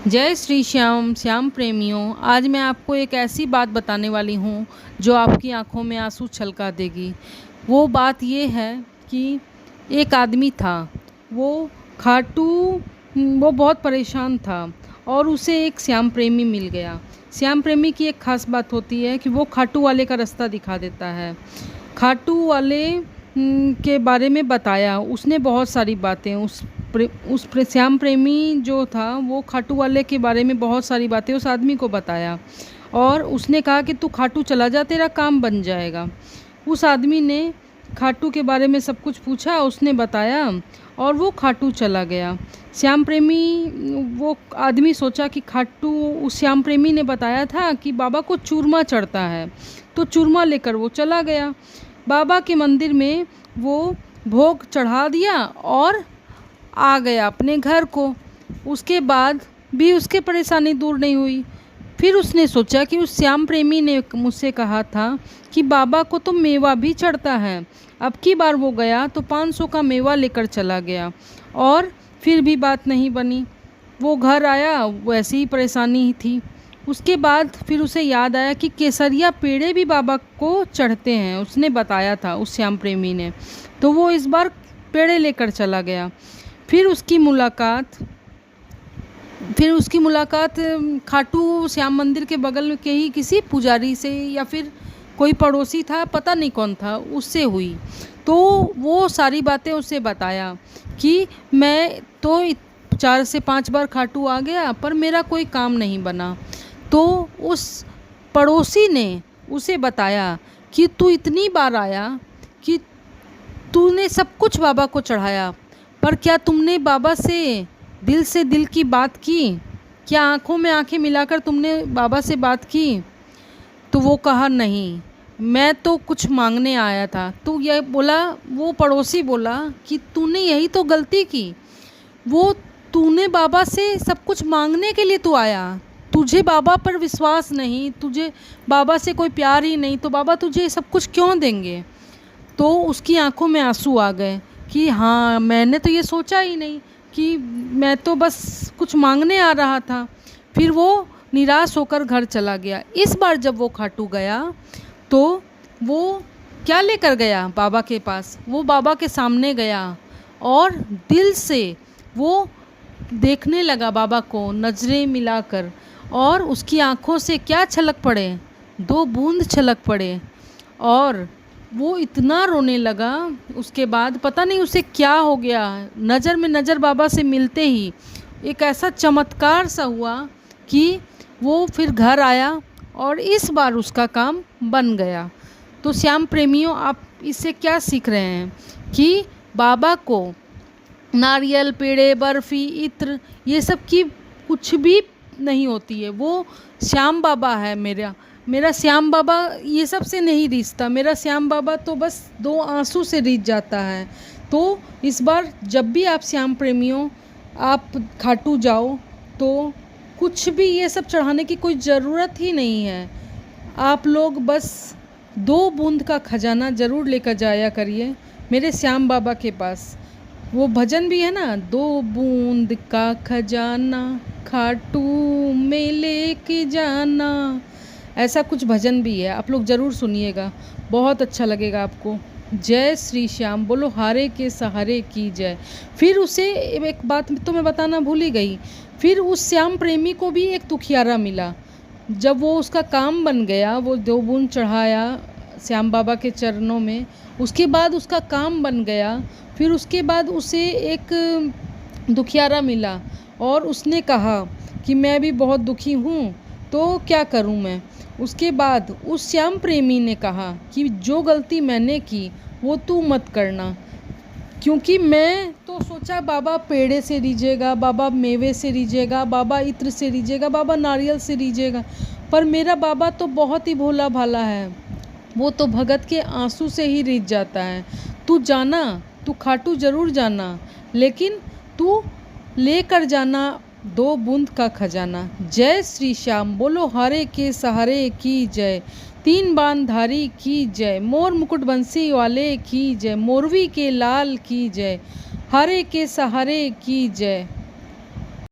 जय श्री श्याम श्याम प्रेमियों। आज मैं आपको एक ऐसी बात बताने वाली हूँ जो आपकी आंखों में आंसू छलका देगी। वो बात ये है कि एक आदमी था, वो खाटू वो बहुत परेशान था और उसे एक श्याम प्रेमी मिल गया। श्याम प्रेमी की एक ख़ास बात होती है कि वो खाटू वाले का रास्ता दिखा देता है। खाटू वाले के बारे में बताया उसने बहुत सारी बातें। श्याम प्रेमी जो था वो खाटू वाले के बारे में बहुत सारी बातें उस आदमी को बताया और उसने कहा कि तू खाटू चला जा, तेरा काम बन जाएगा। उस आदमी ने खाटू के बारे में सब कुछ पूछा, उसने बताया और वो खाटू चला गया। श्याम प्रेमी वो आदमी सोचा कि खाटू, उस श्याम प्रेमी ने बताया था कि बाबा को चूरमा चढ़ता है, तो चूरमा लेकर वो चला गया। बाबा के मंदिर में वो भोग चढ़ा दिया और आ गया अपने घर को। उसके बाद भी उसके परेशानी दूर नहीं हुई। फिर उसने सोचा कि उस श्याम प्रेमी ने मुझसे कहा था कि बाबा को तो मेवा भी चढ़ता है। अब की बार वो गया तो 500 का मेवा लेकर चला गया और फिर भी बात नहीं बनी। वो घर आया, वैसी ही परेशानी ही थी। उसके बाद फिर उसे याद आया कि केसरिया पेड़े भी बाबा को चढ़ते हैं, उसने बताया था उस श्याम प्रेमी ने। तो वो इस बार पेड़े लेकर चला गया। फिर उसकी मुलाकात खाटू श्याम मंदिर के बगल के ही किसी पुजारी से या फिर कोई पड़ोसी था, पता नहीं कौन था, उससे हुई। तो वो सारी बातें उसे बताया कि मैं तो 4 से 5 बार खाटू आ गया पर मेरा कोई काम नहीं बना। तो उस पड़ोसी ने उसे बताया कि तू इतनी बार आया कि तूने सब कुछ बाबा को चढ़ाया, पर क्या तुमने बाबा से दिल की बात की? क्या आंखों में आंखें मिलाकर तुमने बाबा से बात की? तो वो कहा नहीं, मैं तो कुछ मांगने आया था। तो यह बोला, वो पड़ोसी बोला कि तूने यही तो गलती की। वो तूने बाबा से सब कुछ मांगने के लिए तू आया, तुझे बाबा पर विश्वास नहीं, तुझे बाबा से कोई प्यार ही नहीं, तो बाबा तुझे सब कुछ क्यों देंगे? तो उसकी आंखों में आंसू आ गए कि हाँ, मैंने तो ये सोचा ही नहीं कि मैं तो बस कुछ मांगने आ रहा था। फिर वो निराश होकर घर चला गया। इस बार जब वो खाटू गया तो वो क्या लेकर गया बाबा के पास? वो बाबा के सामने गया और दिल से वो देखने लगा बाबा को, नज़रें मिलाकर, और उसकी आंखों से क्या छलक पड़े, 2 बूंद छलक पड़े और वो इतना रोने लगा। उसके बाद पता नहीं उसे क्या हो गया, नज़र में नज़र बाबा से मिलते ही एक ऐसा चमत्कार सा हुआ कि वो फिर घर आया और इस बार उसका काम बन गया। तो श्याम प्रेमियों, आप इससे क्या सीख रहे हैं कि बाबा को नारियल, पेड़े, बर्फ़ी, इत्र, ये सब की कुछ भी नहीं होती है। वो श्याम बाबा है, मेरा श्याम बाबा ये सब से नहीं रीझता। मेरा श्याम बाबा तो बस 2 आंसू से रीझ जाता है। तो इस बार जब भी आप श्याम प्रेमियों आप खाटू जाओ तो कुछ भी ये सब चढ़ाने की कोई ज़रूरत ही नहीं है। आप लोग बस 2 बूंद का खजाना ज़रूर लेकर जाया करिए मेरे श्याम बाबा के पास। वो भजन भी है ना, 2 बूंद का खजाना खाटू में लेके जाना, ऐसा कुछ भजन भी है। आप लोग ज़रूर सुनिएगा, बहुत अच्छा लगेगा आपको। जय श्री श्याम, बोलो हारे के सहारे की जय। फिर उसे एक बात तो मैं बताना भूल ही गई। फिर उस श्याम प्रेमी को भी एक दुखियारा मिला। जब वो उसका काम बन गया, वो 2 बूंद चढ़ाया श्याम बाबा के चरणों में, उसके बाद उसका काम बन गया। फिर उसके बाद उसे एक दुखियारा मिला और उसने कहा कि मैं भी बहुत दुखी हूँ, तो क्या करूँ मैं? उसके बाद उस श्याम प्रेमी ने कहा कि जो गलती मैंने की वो तू मत करना, क्योंकि मैं तो सोचा बाबा पेड़े से रीझेगा, बाबा मेवे से रीझेगा, बाबा इत्र से रीझेगा, बाबा नारियल से रीझेगा, पर मेरा बाबा तो बहुत ही भोला भाला है, वो तो भगत के आंसू से ही रीझ जाता है। तू जाना, तू खाटू ज़रूर जाना, लेकिन तू लेकर जाना 2 बूंद का खजाना। जय श्री श्याम, बोलो हारे के सहारे की जय, 3 बाणधारी की जय, मोर मुकुट बंसी वाले की जय, मोरवी के लाल की जय, हारे के सहारे की जय।